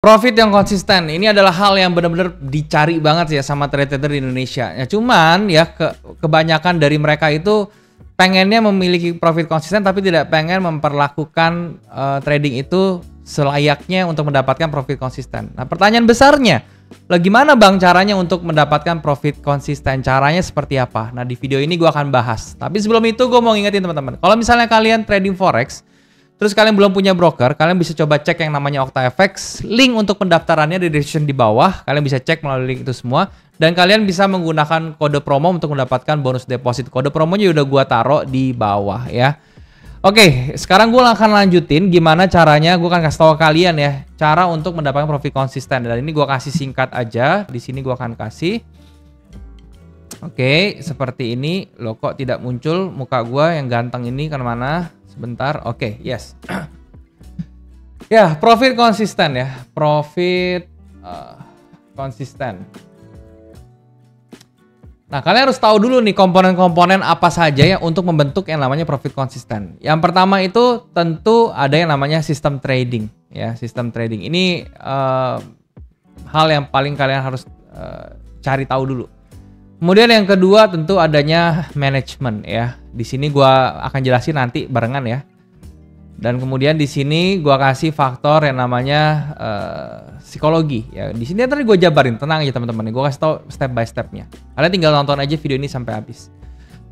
Profit yang konsisten ini adalah hal yang benar-benar dicari banget ya sama trader di Indonesia. Ya cuman ya kebanyakan dari mereka itu pengennya memiliki profit konsisten tapi tidak pengen memperlakukan trading itu selayaknya untuk mendapatkan profit konsisten. Nah, pertanyaan besarnya, gimana Bang caranya untuk mendapatkan profit konsisten? Caranya seperti apa? Nah, di video ini gue akan bahas. Tapi sebelum itu gue mau ngingetin teman-teman, kalau misalnya kalian trading forex terus kalian belum punya broker, kalian bisa coba cek yang namanya OctaFX. Link untuk pendaftarannya di description di bawah. Kalian bisa cek melalui link itu semua. Dan kalian bisa menggunakan kode promo untuk mendapatkan bonus deposit. Kode promonya udah gua taruh di bawah ya. Oke, sekarang gua akan lanjutin gimana caranya. Gua akan kasih tahu kalian ya cara untuk mendapatkan profit konsisten. Dan ini gua kasih singkat aja. Di sini gua akan kasih. Oke, seperti ini. Loh kok tidak muncul muka gua yang ganteng ini kemana? Sebentar, oke, yes. Ya, profit konsisten ya, profit konsisten. Nah, kalian harus tahu dulu nih komponen-komponen apa saja ya untuk membentuk yang namanya profit konsisten. Yang pertama itu tentu ada yang namanya sistem trading ya, sistem trading. Ini hal yang paling kalian harus cari tahu dulu. Kemudian yang kedua tentu adanya manajemen ya. Di sini gua akan jelasin nanti barengan ya. Dan kemudian di sini gua kasih faktor yang namanya psikologi ya. Di sini nanti gua jabarin, tenang aja teman-teman. Gua kasih tahu step by stepnya. Kalian tinggal nonton aja video ini sampai habis.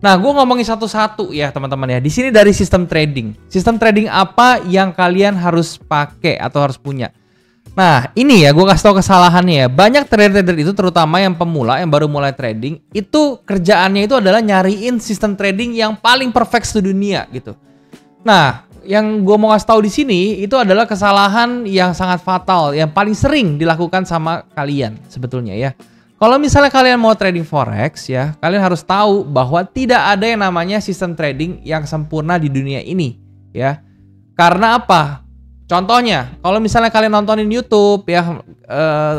Nah, gua ngomongin satu-satu ya teman-teman ya. Di sini dari sistem trading. Sistem trading apa yang kalian harus pakai atau harus punya? Nah, ini ya gue kasih tau kesalahannya ya. Banyak trader itu terutama yang pemula yang baru mulai trading, itu kerjaannya itu adalah nyariin sistem trading yang paling perfect sedunia gitu. Nah, yang gue mau kasih tahu di sini itu adalah kesalahan yang sangat fatal yang paling sering dilakukan sama kalian sebetulnya ya. Kalau misalnya kalian mau trading forex ya, kalian harus tahu bahwa tidak ada yang namanya sistem trading yang sempurna di dunia ini ya. Karena apa? Contohnya, kalau misalnya kalian nontonin YouTube ya,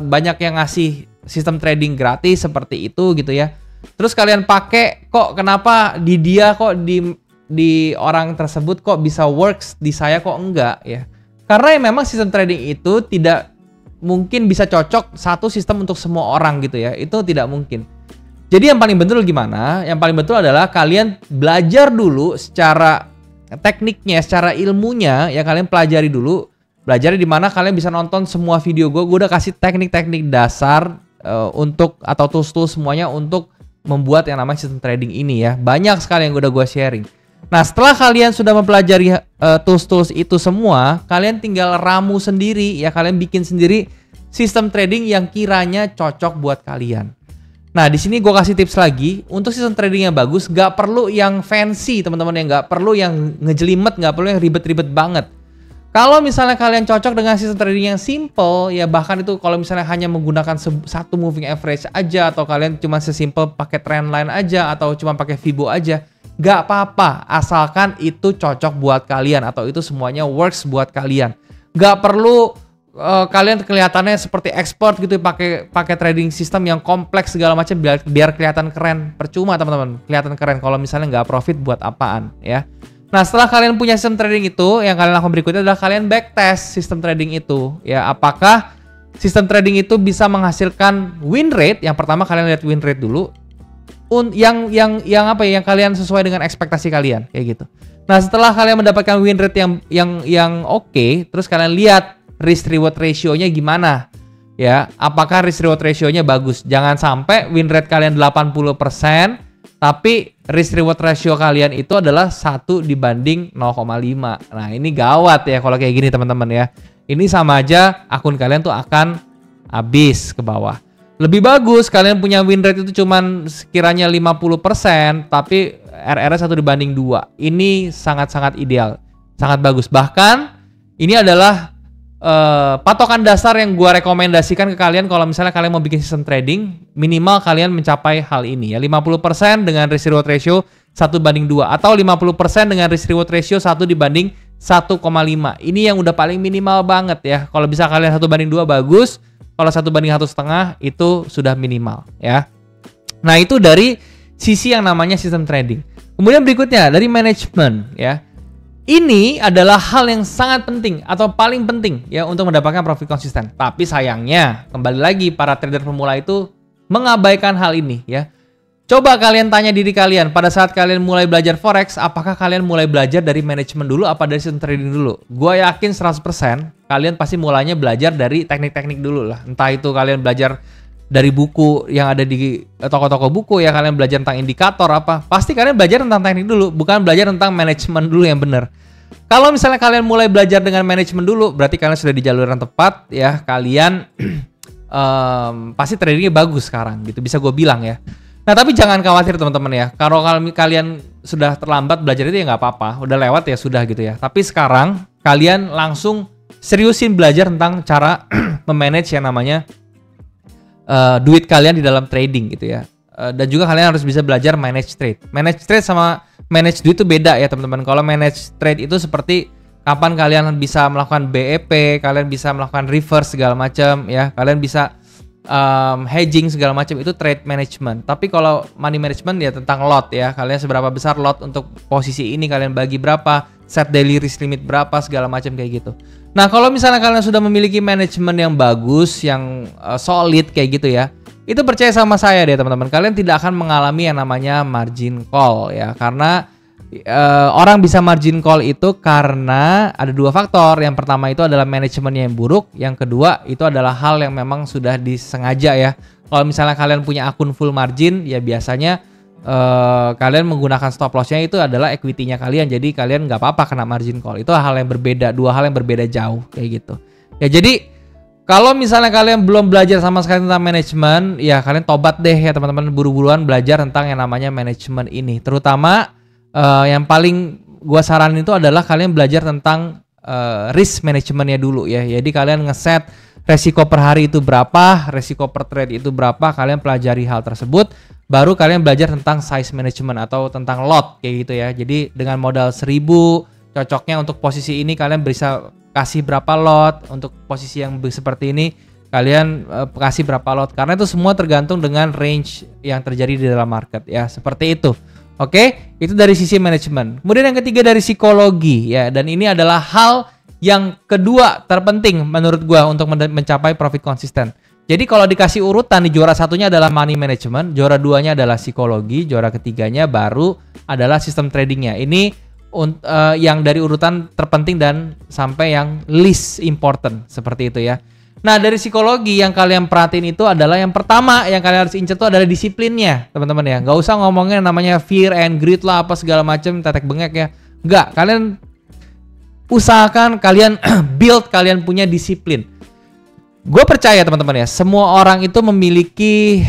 banyak yang ngasih sistem trading gratis seperti itu gitu ya. Terus kalian pakai, kok kenapa di dia kok di orang tersebut kok bisa works, di saya kok enggak ya. Karena ya memang sistem trading itu tidak mungkin bisa cocok satu sistem untuk semua orang gitu ya. Itu tidak mungkin. Jadi yang paling betul gimana? Yang paling betul adalah kalian belajar dulu secara tekniknya, secara ilmunya ya, kalian pelajari dulu. Pelajari di mana kalian bisa nonton semua video gue udah kasih teknik-teknik dasar untuk atau tools-tools semuanya untuk membuat yang namanya sistem trading ini ya. Banyak sekali yang udah gue sharing. Nah, setelah kalian sudah mempelajari tools-tools itu semua, kalian tinggal ramu sendiri ya, kalian bikin sendiri sistem trading yang kiranya cocok buat kalian. Nah, di sini gue kasih tips lagi untuk sistem trading yang bagus, nggak perlu yang fancy teman-teman ya, nggak perlu yang ngejelimet, nggak perlu yang ribet-ribet banget. Kalau misalnya kalian cocok dengan sistem trading yang simple, ya bahkan itu kalau misalnya hanya menggunakan satu moving average aja, atau kalian cuma sesimpel pakai trend line aja, atau cuma pakai Fibo aja, nggak apa-apa, asalkan itu cocok buat kalian atau itu semuanya works buat kalian. Nggak perlu kalian kelihatannya seperti expert gitu pakai trading system yang kompleks segala macam biar kelihatan keren. Percuma teman-teman, kelihatan keren kalau misalnya nggak profit buat apaan ya. Nah, setelah kalian punya sistem trading itu, yang kalian lakukan berikutnya adalah kalian backtest sistem trading itu ya. Apakah sistem trading itu bisa menghasilkan win rate? Yang pertama kalian lihat win rate dulu. Yang apa ya, yang kalian sesuai dengan ekspektasi kalian kayak gitu. Nah, setelah kalian mendapatkan win rate yang oke, terus kalian lihat risk reward ratio-nya gimana ya, apakah risk reward ratio-nya bagus. Jangan sampai win rate kalian 80% tapi risk reward ratio kalian itu adalah 1/0,5. Nah, ini gawat ya kalau kayak gini teman-teman ya. Ini sama aja akun kalian tuh akan habis ke bawah. Lebih bagus kalian punya win rate itu cuman sekiranya 50% tapi RR-nya 1/2. Ini sangat-sangat ideal, sangat bagus. Bahkan ini adalah patokan dasar yang gue rekomendasikan ke kalian kalau misalnya kalian mau bikin sistem trading, minimal kalian mencapai hal ini ya, 50% dengan risk reward ratio 1/2 atau 50% dengan risk reward ratio 1/1,5. Ini yang udah paling minimal banget ya. Kalau bisa kalian 1/2 bagus, kalau 1/1,5 itu sudah minimal ya. Nah, itu dari sisi yang namanya sistem trading. Kemudian berikutnya dari manajemen ya. Ini adalah hal yang sangat penting atau paling penting ya untuk mendapatkan profit konsisten. Tapi sayangnya, kembali lagi para trader pemula itu mengabaikan hal ini ya. Coba kalian tanya diri kalian, pada saat kalian mulai belajar forex, apakah kalian mulai belajar dari manajemen dulu apa dari sistem trading dulu? Gua yakin 100% kalian pasti mulainya belajar dari teknik-teknik dulu lah. Entah itu kalian belajar dari buku yang ada di toko-toko buku ya, kalian belajar tentang indikator apa, pasti kalian belajar tentang teknik dulu, bukan belajar tentang manajemen dulu yang benar. Kalau misalnya kalian mulai belajar dengan manajemen dulu, berarti kalian sudah di jalur yang tepat ya, kalian pasti tradingnya bagus sekarang gitu, bisa gue bilang ya. Nah tapi jangan khawatir teman-teman ya, kalau kalian sudah terlambat belajar itu ya nggak apa-apa, udah lewat ya sudah gitu ya. Tapi sekarang kalian langsung seriusin belajar tentang cara memanage yang namanya duit kalian di dalam trading gitu ya. Dan juga kalian harus bisa belajar manage trade. Manage trade sama manage duit itu beda ya teman-teman. Kalau manage trade itu seperti kapan kalian bisa melakukan BEP, kalian bisa melakukan reverse segala macam ya, kalian bisa hedging segala macam, itu trade management. Tapi kalau money management ya tentang lot ya, kalian seberapa besar lot untuk posisi ini, kalian bagi berapa, set daily risk limit berapa segala macam kayak gitu. Nah kalau misalnya kalian sudah memiliki manajemen yang bagus, yang solid kayak gitu ya, itu percaya sama saya deh teman-teman, kalian tidak akan mengalami yang namanya margin call ya. Karena orang bisa margin call itu karena ada dua faktor. Yang pertama itu adalah manajemennya yang buruk, yang kedua itu adalah hal yang memang sudah disengaja ya. Kalau misalnya kalian punya akun full margin ya biasanya kalian menggunakan stop lossnya itu adalah equity-nya kalian, jadi kalian nggak apa-apa kena margin call. Itu hal yang berbeda, dua hal yang berbeda jauh kayak gitu ya. Jadi kalau misalnya kalian belum belajar sama sekali tentang manajemen ya, kalian tobat deh ya teman-teman, buru-buruan belajar tentang yang namanya manajemen ini. Terutama yang paling gua saranin itu adalah kalian belajar tentang risk manajemennya dulu ya. Jadi kalian ngeset resiko per hari itu berapa, resiko per trade itu berapa, kalian pelajari hal tersebut. Baru kalian belajar tentang size management atau tentang lot kayak gitu ya. Jadi dengan modal 1000, cocoknya untuk posisi ini kalian bisa kasih berapa lot, untuk posisi yang seperti ini kalian kasih berapa lot. Karena itu semua tergantung dengan range yang terjadi di dalam market ya, seperti itu. Oke, itu dari sisi manajemen. Kemudian yang ketiga dari psikologi ya, dan ini adalah hal yang kedua terpenting menurut gua untuk mencapai profit konsisten. Jadi kalau dikasih urutan, di juara satunya adalah money management, juara duanya adalah psikologi, juara ketiganya baru adalah sistem tradingnya. Ini yang dari urutan terpenting dan sampai yang least important, seperti itu ya. Nah dari psikologi yang kalian perhatiin itu adalah yang pertama yang kalian harus incer itu adalah disiplinnya teman-teman ya. Nggak usah ngomongin namanya fear and greed lah apa segala macam, tetek bengek ya. Nggak, kalian usahakan kalian build, kalian punya disiplin. Gue percaya teman-teman ya, semua orang itu memiliki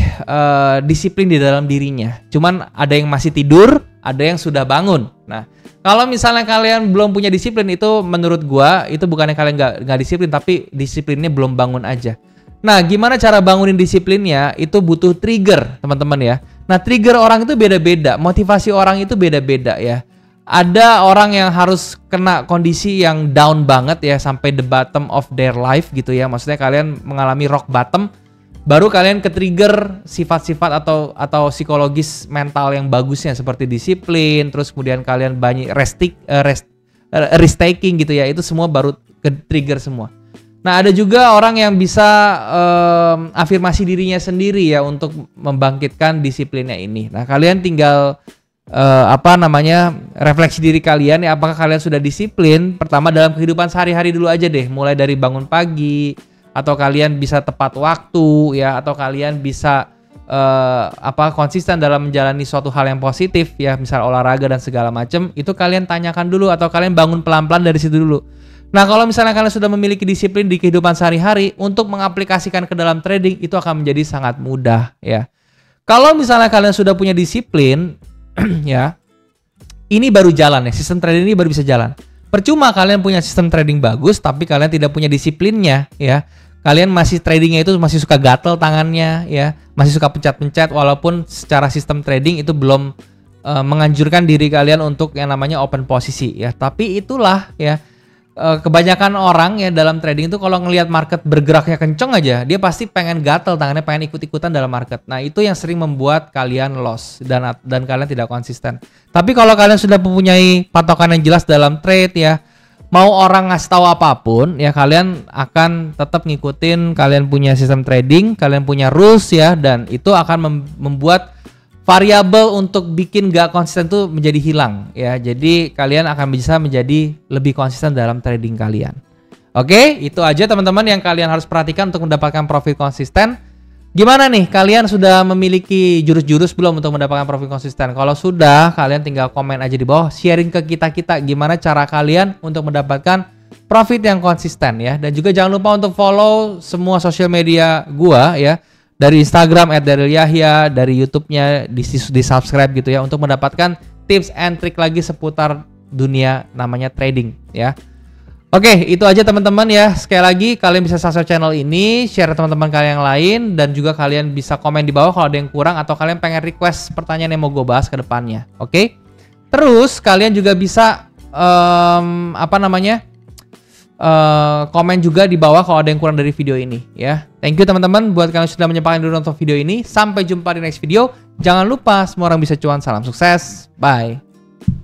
disiplin di dalam dirinya. Cuman ada yang masih tidur, ada yang sudah bangun. Nah, kalau misalnya kalian belum punya disiplin, itu menurut gue itu bukannya kalian nggak disiplin, tapi disiplinnya belum bangun aja. Nah, gimana cara bangunin disiplinnya? Itu butuh trigger teman-teman ya. Nah, trigger orang itu beda-beda, motivasi orang itu beda-beda ya. Ada orang yang harus kena kondisi yang down banget ya, sampai the bottom of their life gitu ya. Maksudnya kalian mengalami rock bottom, baru kalian ke-trigger sifat-sifat atau psikologis mental yang bagusnya seperti disiplin, terus kemudian kalian banyak risk taking gitu ya. Itu semua baru ke-trigger semua. Nah, ada juga orang yang bisa afirmasi dirinya sendiri ya untuk membangkitkan disiplinnya ini. Nah, kalian tinggal refleksi diri kalian ya, apakah kalian sudah disiplin pertama dalam kehidupan sehari-hari dulu aja deh, mulai dari bangun pagi, atau kalian bisa tepat waktu ya, atau kalian bisa konsisten dalam menjalani suatu hal yang positif ya, misal olahraga dan segala macam. Itu kalian tanyakan dulu, atau kalian bangun pelan-pelan dari situ dulu. Nah, kalau misalnya kalian sudah memiliki disiplin di kehidupan sehari-hari, untuk mengaplikasikan ke dalam trading itu akan menjadi sangat mudah ya. Kalau misalnya kalian sudah punya disiplin ya, ini baru jalan ya, sistem trading ini baru bisa jalan. Percuma kalian punya sistem trading bagus tapi kalian tidak punya disiplinnya ya. Kalian masih tradingnya itu masih suka gatel tangannya ya, masih suka pencet-pencet, walaupun secara sistem trading itu belum menganjurkan diri kalian untuk yang namanya open posisi ya. Tapi itulah ya, kebanyakan orang ya dalam trading itu kalau ngelihat market bergeraknya kenceng aja, dia pasti pengen gatel tangannya, pengen ikut-ikutan dalam market. Nah, itu yang sering membuat kalian loss dan kalian tidak konsisten. Tapi kalau kalian sudah mempunyai patokan yang jelas dalam trade ya, mau orang ngasih tahu apapun ya, kalian akan tetap ngikutin. Kalian punya sistem trading, kalian punya rules ya, dan itu akan membuat variabel untuk bikin gak konsisten tuh menjadi hilang ya. Jadi kalian akan bisa menjadi lebih konsisten dalam trading kalian. Oke, itu aja teman-teman yang kalian harus perhatikan untuk mendapatkan profit konsisten. Gimana nih, kalian sudah memiliki jurus-jurus belum untuk mendapatkan profit konsisten? Kalau sudah, kalian tinggal komen aja di bawah, sharing ke kita gimana cara kalian untuk mendapatkan profit yang konsisten ya. Dan juga jangan lupa untuk follow semua sosial media gua ya. Dari Instagram @darylyahya, dari YouTube-nya di subscribe gitu ya, untuk mendapatkan tips and trik lagi seputar dunia namanya trading ya. Oke, itu aja teman-teman ya. Sekali lagi kalian bisa subscribe channel ini, share teman-teman kalian yang lain, dan juga kalian bisa komen di bawah kalau ada yang kurang atau kalian pengen request pertanyaan yang mau gue bahas ke depannya. Oke. Terus kalian juga bisa komen juga di bawah kalau ada yang kurang dari video ini ya. Thank you teman-teman buat kalian sudah menyempatkan diri nonton video ini. Sampai jumpa di next video. Jangan lupa semua orang bisa cuan. Salam sukses. Bye.